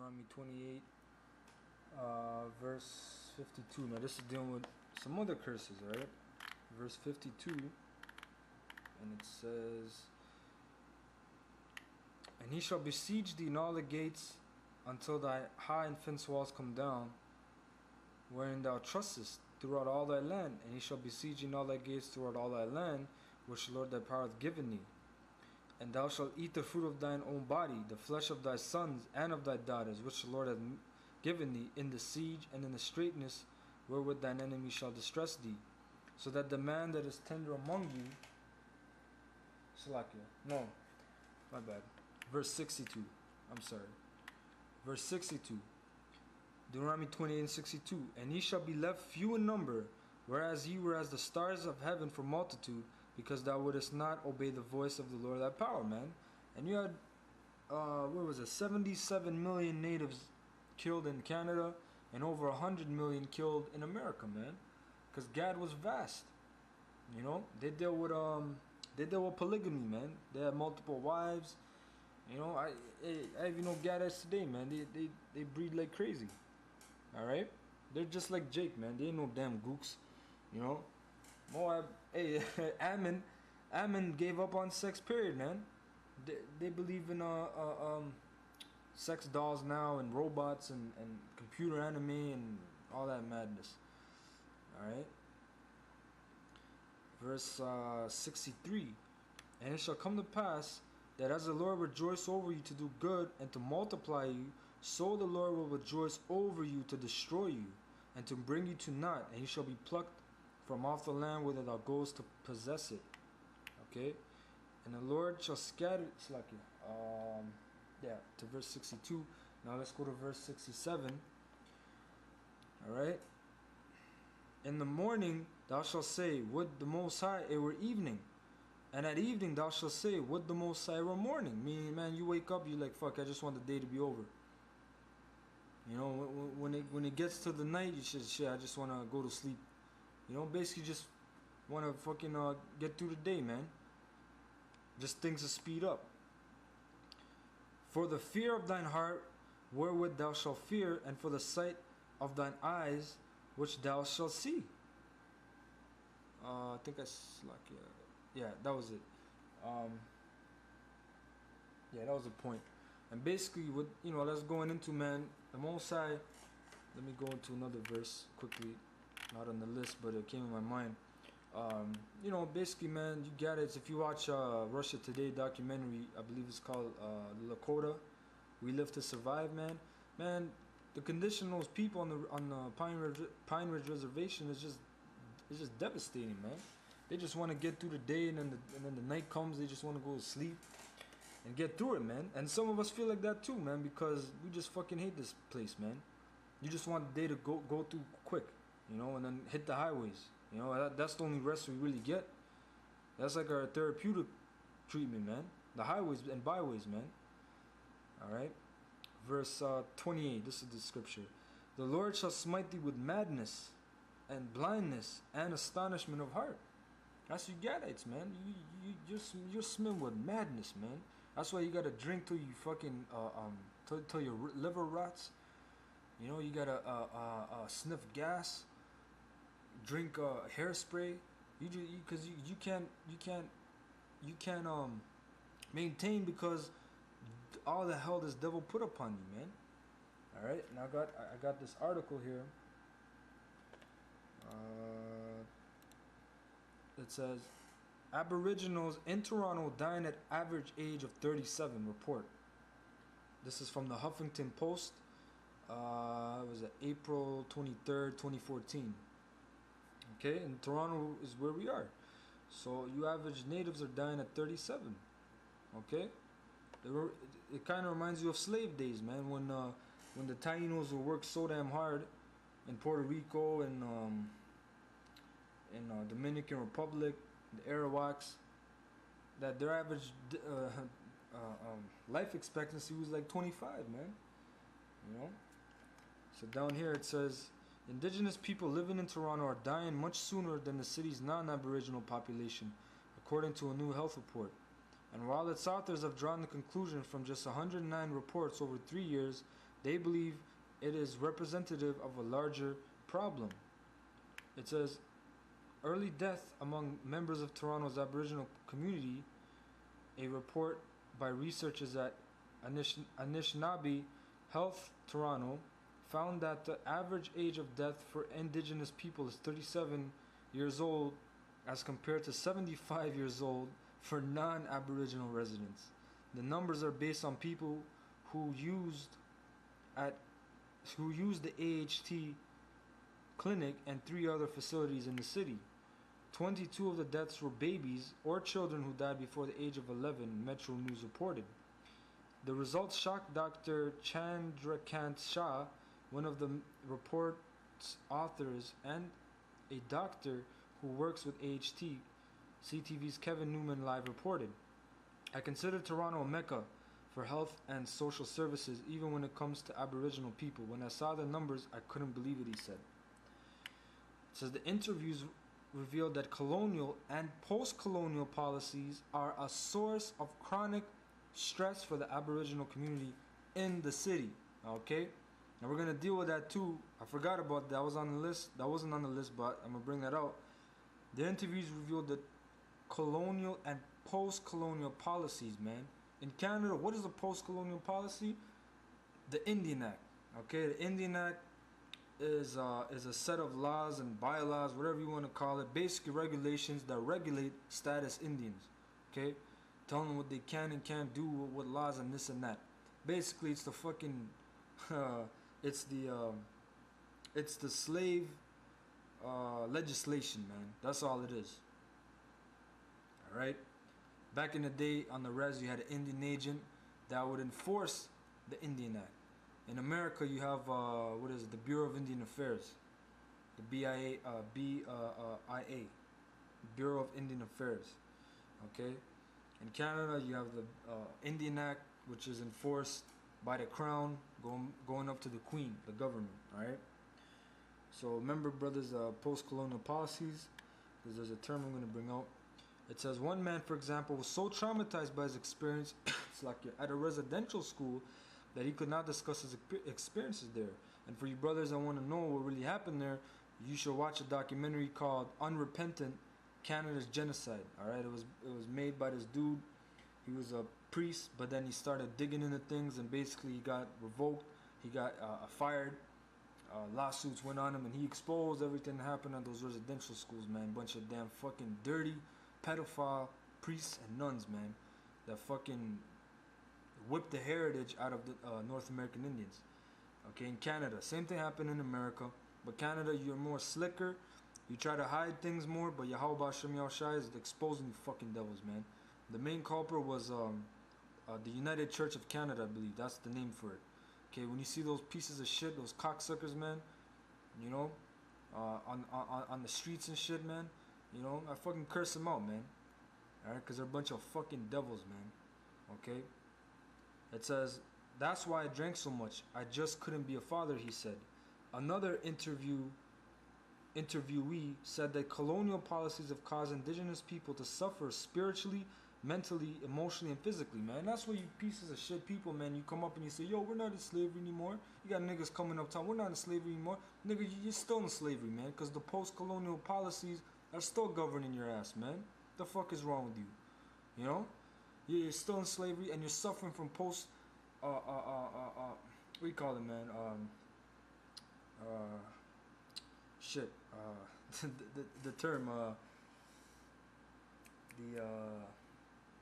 Deuteronomy 28, verse 52. Now this is dealing with some other curses, alright? Verse 52, and it says, "And he shall besiege thee in all the gates until thy high and fenced walls come down, wherein thou trustest throughout all thy land. And he shall besiege in all thy gates throughout all thy land, which the Lord thy power hath given thee. And thou shalt eat the fruit of thine own body, the flesh of thy sons and of thy daughters, which the Lord hath given thee, in the siege and in the straitness wherewith thine enemy shall distress thee. So that the man that is tender among you," Salakia. No, my bad. Verse 62. I'm sorry. Verse 62. Deuteronomy 28 and 62. "And ye shall be left few in number, whereas ye were as the stars of heaven for multitude, because thou wouldest not obey the voice of the Lord thy power," man. And you had, what was it, 77 million natives killed in Canada, and over 100 million killed in America, man. Because Gad was vast. You know, they dealt with polygamy, man. They had multiple wives. You know, I even know Gadites today, man. They breed like crazy. Alright? They're just like Jake, man. They ain't no damn gooks. You know? Moab, hey, Ammon gave up on sex, period, man. They believe in sex dolls now, and robots, and computer anime and all that madness. Alright? Verse 63. "And it shall come to pass that as the Lord rejoice over you to do good and to multiply you, so the Lord will rejoice over you to destroy you and to bring you to naught, and you shall be plucked from off the land whither thou goest to possess it." Okay? "And the Lord shall scatter," to verse 62. Now let's go to verse 67. Alright? "In the morning thou shalt say, Would the Most High it were evening. And at evening thou shalt say, Would the Most High were morning." Meaning, man, you wake up, you like, fuck, I just want the day to be over. You know, when it gets to the night, you should, shit, I just want to go to sleep. You know, basically just want to fucking get through the day, man. Just things to speed up. "For the fear of thine heart, wherewith thou shalt fear, and for the sight of thine eyes, which thou shalt see." I think yeah, that was it. Yeah, that was the point. And basically, what, you know, that's going into, man, the Most High. Let me go into another verse quickly, not on the list, but it came in my mind. You know, basically, man, you get it. If you watch Russia Today documentary, I believe it's called Lakota, "We Live to Survive," man. Man, the condition of those people on the Pine Ridge Reservation is just devastating, man. They just want to get through the day, and then the night comes. They just want to go to sleep and get through it, man. And some of us feel like that too, man, because we just fucking hate this place, man. You just want the day to go through quick, you know, and then hit the highways. You know, that's the only rest we really get. That's like our therapeutic treatment, man. The highways and byways, man. Alright? Verse 28, this is the scripture. "The Lord shall smite thee with madness and blindness and astonishment of heart." That's you Gadites, man. You're smitten with madness, man. That's why you gotta drink till you fucking till your liver rots. You know, you gotta sniff gas, drink hairspray. Because you can't maintain, because all the hell this devil put upon you, man. All right, and I got this article here. It says, "Aboriginals in Toronto dying at average age of 37 report." This is from the Huffington Post. It was April 23rd, 2014. Okay, and Toronto is where we are. So you average natives are dying at 37. Okay, it kind of reminds you of slave days, man. When the Tainos would work so damn hard in Puerto Rico and in Dominican Republic, the Arawaks, that their average life expectancy was like 25, man. You know. So down here it says, "Indigenous people living in Toronto are dying much sooner than the city's non-Aboriginal population, according to a new health report. And while its authors have drawn the conclusion from just 109 reports over 3 years, They believe it is representative of a larger problem. It says early death among members of Toronto's Aboriginal community. A report by researchers at Anishinaabe Health Toronto found that the average age of death for Indigenous people is 37 years old as compared to 75 years old for non-Aboriginal residents. The numbers are based on people who used the AHT clinic and 3 other facilities in the city. 22 of the deaths were babies or children who died before the age of 11, Metro News reported. The results shocked Dr. Chandrakant Shah, one of the report's authors and a doctor who works with AHT. CTV's Kevin Newman Live reported. I consider Toronto a mecca for health and social services, even when it comes to Aboriginal people. When I saw the numbers, I couldn't believe it, he said. It says the interviews revealed that colonial and post-colonial policies are a source of chronic stress for the Aboriginal community in the city. Okay? And we're going to deal with that too. I forgot about that. That was on the list. That wasn't on the list, but I'm going to bring that out. The interviews revealed that colonial and post-colonial policies, man. In Canada, what is a post-colonial policy? The Indian Act. Okay? The Indian Act is a set of laws and bylaws, whatever you want to call it, basically regulations that regulate status Indians, okay? Telling them what they can and can't do, what laws and this and that. Basically, it's the fucking, it's the slave legislation, man. That's all it is. All right. Back in the day, on the res, you had an Indian agent that would enforce the Indian Act. In America, you have the Bureau of Indian Affairs, the BIA, Bureau of Indian Affairs. Okay. In Canada, you have the Indian Act, which is enforced by the Crown, going up to the Queen, the government. All right. So remember, brothers, post-colonial policies, because there's a term I'm going to bring out. It says one man, for example, was so traumatized by his experience, it's like at a residential school, that he could not discuss his experiences there. And for you brothers that want to know what really happened there, you should watch a documentary called Unrepentant: Canada's Genocide. Alright, it was made by this dude. He was a priest, but then he started digging into things, and basically he got revoked. He got fired. Lawsuits went on him, and he exposed everything that happened at those residential schools, man. Bunch of damn fucking dirty, pedophile priests and nuns, man, that fucking whipped the heritage out of the North American Indians. Okay, in Canada, same thing happened in America, but Canada, you're more slicker. You try to hide things more, but Yahweh Shem Yahushai is exposing you fucking devils, man. The main culprit was the United Church of Canada, I believe. That's the name for it. Okay, when you see those pieces of shit, those cocksuckers, man, you know, on the streets and shit, man, you know, I fucking curse them out, man. Alright, because they're a bunch of fucking devils, man. Okay? It says, that's why I drank so much. I just couldn't be a father, he said. Another interviewee said that colonial policies have caused Indigenous people to suffer spiritually, mentally, emotionally, and physically, man. That's why you pieces of shit people, man, you come up and you say, yo, we're not in slavery anymore. You got niggas coming up telling, we're not in slavery anymore. Nigga, you're still in slavery, man, because the post-colonial policies are still governing your ass, man. The fuck is wrong with you? You know? You're still in slavery and you're suffering from post, what do you call it, man? The term,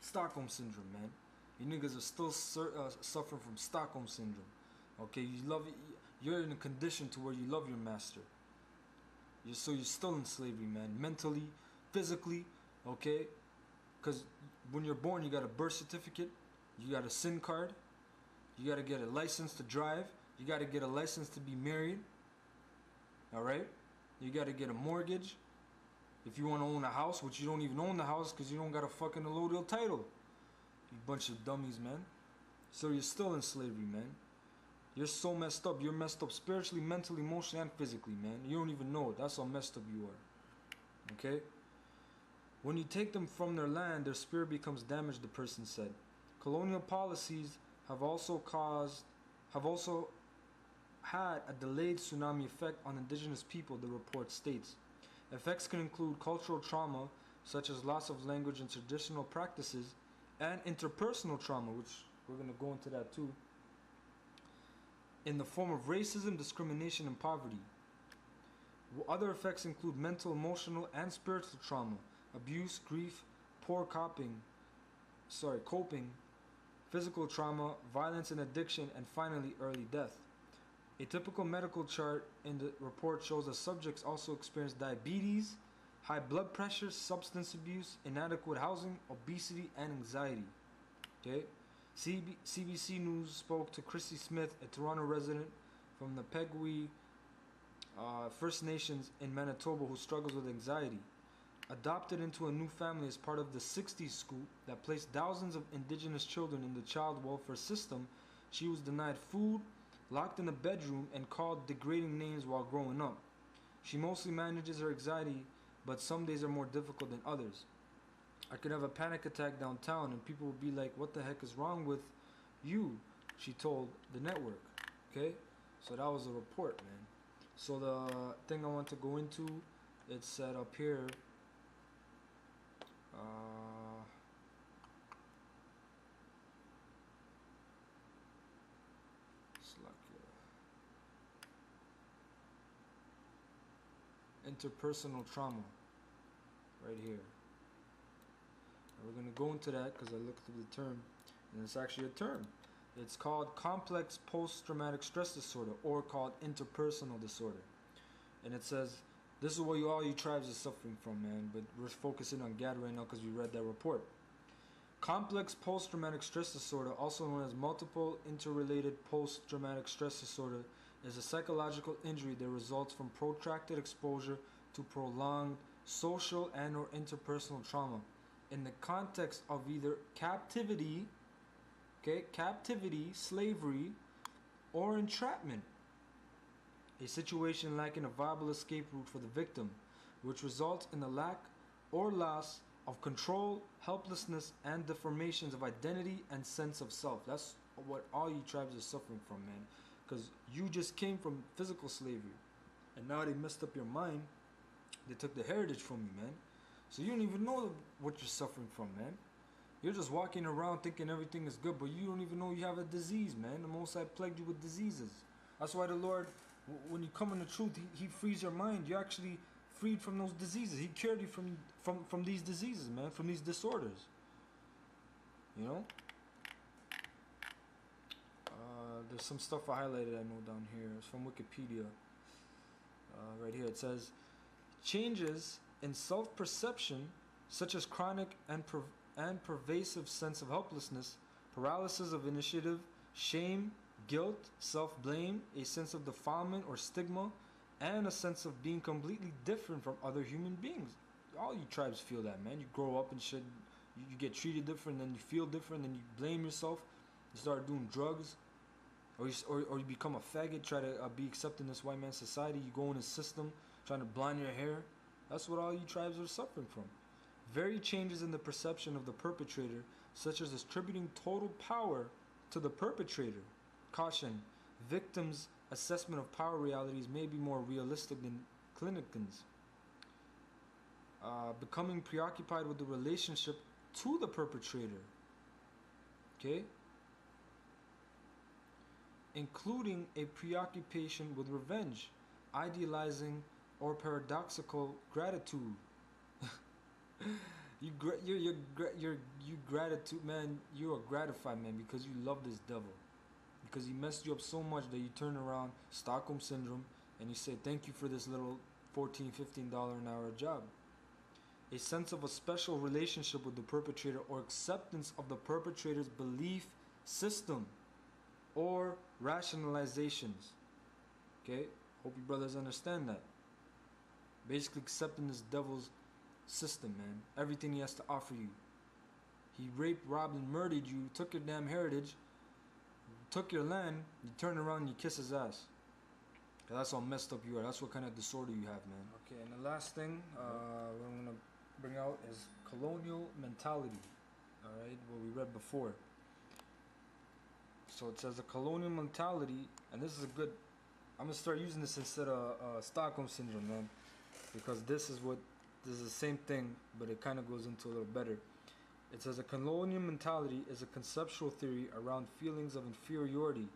Stockholm syndrome, man. You niggas are still suffering from Stockholm syndrome. Okay, you're in a condition to where you love your master. You're still in slavery, man. Mentally, physically, okay? Because when you're born, you got a birth certificate, you got a SIN card, you got to get a license to drive, you got to get a license to be married, alright? You got to get a mortgage if you want to own a house, which you don't even own the house because you don't got a fucking allodial title. You bunch of dummies, man. So you're still in slavery, man. You're so messed up. You're messed up spiritually, mentally, emotionally, and physically, man. You don't even know it. That's how messed up you are. Okay? When you take them from their land, their spirit becomes damaged, the person said. Colonial policies have also had a delayed tsunami effect on indigenous people, the report states. Effects can include cultural trauma, such as loss of language and traditional practices, and interpersonal trauma, which we're going to go into that too, in the form of racism, discrimination, and poverty. Other effects include mental, emotional, and spiritual trauma, abuse, grief, poor coping, physical trauma, violence and addiction, and finally early death. A typical medical chart in the report shows that subjects also experience diabetes, high blood pressure, substance abuse, inadequate housing, obesity, and anxiety. Okay? CBC News spoke to Chrissy Smith, a Toronto resident from the Pegui First Nations in Manitoba who struggles with anxiety. Adopted into a new family as part of the 60s scoop that placed thousands of indigenous children in the child welfare system, she was denied food, locked in a bedroom, and called degrading names while growing up. She mostly manages her anxiety, but some days are more difficult than others. I could have a panic attack downtown and people would be like, "What the heck is wrong with you?" she told the network. Okay? So that was a report, man. So the thing I want to go into, it's set up here. Interpersonal trauma, right here. And we're going to go into that because I looked at the term, and it's actually a term. It's called complex post-traumatic stress disorder, or called interpersonal disorder. And it says, this is what all you tribes are suffering from, man, but we're focusing on GAD right now because we read that report. Complex post-traumatic stress disorder, also known as multiple interrelated post-traumatic stress disorder, is a psychological injury that results from protracted exposure to prolonged social and or interpersonal trauma in the context of either captivity, slavery, or entrapment. A situation lacking a viable escape route for the victim, which results in the lack or loss of control, helplessness, and deformations of identity and sense of self. That's what all you tribes are suffering from, man. Because you just came from physical slavery, and now they messed up your mind. They took the heritage from you, man. So you don't even know what you're suffering from, man. You're just walking around thinking everything is good, but you don't even know you have a disease, man. The Most High plagued you with diseases. That's why the Lord, when you come in the truth, He frees your mind. You're actually freed from those diseases. He cured you from these diseases, man, from these disorders. You know? There's some stuff I highlighted I know down here. It's from Wikipedia. Right here it says, changes in self-perception, such as chronic and pervasive sense of helplessness, paralysis of initiative, shame, guilt, self-blame, a sense of defilement or stigma, and a sense of being completely different from other human beings. All you tribes feel that, man. You grow up and shit, you get treated different, then you feel different, then you blame yourself, you start doing drugs, or you become a faggot, try to be accepted in this white man society, you go in a system, trying to blind your hair. That's what all you tribes are suffering from. Varied changes in the perception of the perpetrator, such as attributing total power to the perpetrator. Caution, victims' assessment of power realities may be more realistic than clinicians. Becoming preoccupied with the relationship to the perpetrator. Okay? Including a preoccupation with revenge, idealizing or paradoxical gratitude. you gratitude, man. You are gratified, man, because you love this devil, because he messed you up so much that you turn around, Stockholm syndrome, and you say thank you for this little $14-15 an hour job. A sense of a special relationship with the perpetrator, or acceptance of the perpetrator's belief system or rationalizations. Okay? Hope you brothers understand that. Basically accepting this devil's system, man. Everything he has to offer you. He raped, robbed, and murdered you, took your damn heritage, took your land, you turn around and you kiss his ass. That's how messed up you are. That's what kind of disorder you have, man. Okay, and the last thing what I'm going to bring out is colonial mentality. Alright, what we read before. So it says a colonial mentality, and this is a good I'm gonna start using this instead of Stockholm syndrome, man, because this is the same thing, but it kind of goes into a little better. It says a colonial mentality is a conceptual theory around feelings of inferiority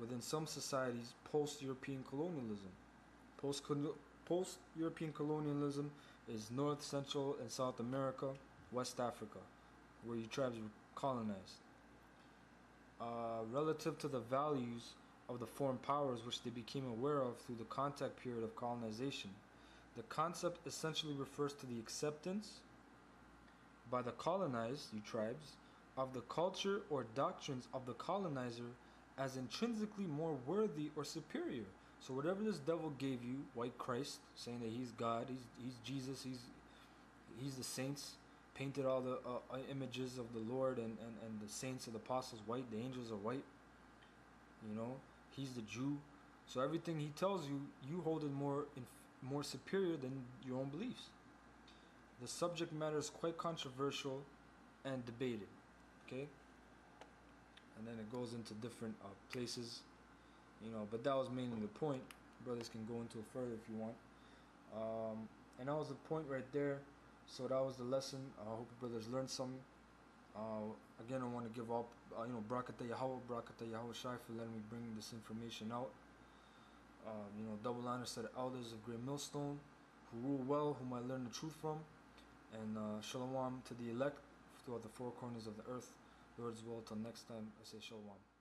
within some societies post-European colonialism. Post-European colonialism is North, Central, and South America, West Africa, where your tribes were colonized. Relative to the values of the foreign powers which they became aware of through the contact period of colonization. The concept essentially refers to the acceptance by the colonized, you tribes, of the culture or doctrines of the colonizer as intrinsically more worthy or superior. So whatever this devil gave you, white Christ, saying that he's God, he's Jesus, he's the saints, painted all the images of the Lord and the saints and the apostles white, the angels are white, you know, he's the Jew. So everything he tells you, you hold it more superior than your own beliefs. The subject matter is quite controversial and debated, okay? And then it goes into different places, you know, but that was mainly the point. Brothers can go into it further if you want. And that was the point right there. So that was the lesson. I hope you brothers learned something. Again, I want to give all, Barakatah Yahweh, Barakatah Yahweh Shai for letting me bring this information out. Double honors to the elders of Great Millstone who rule well, whom I learned the truth from. And shalom to the elect throughout the four corners of the earth. Lord's will, till next time, I say shalom.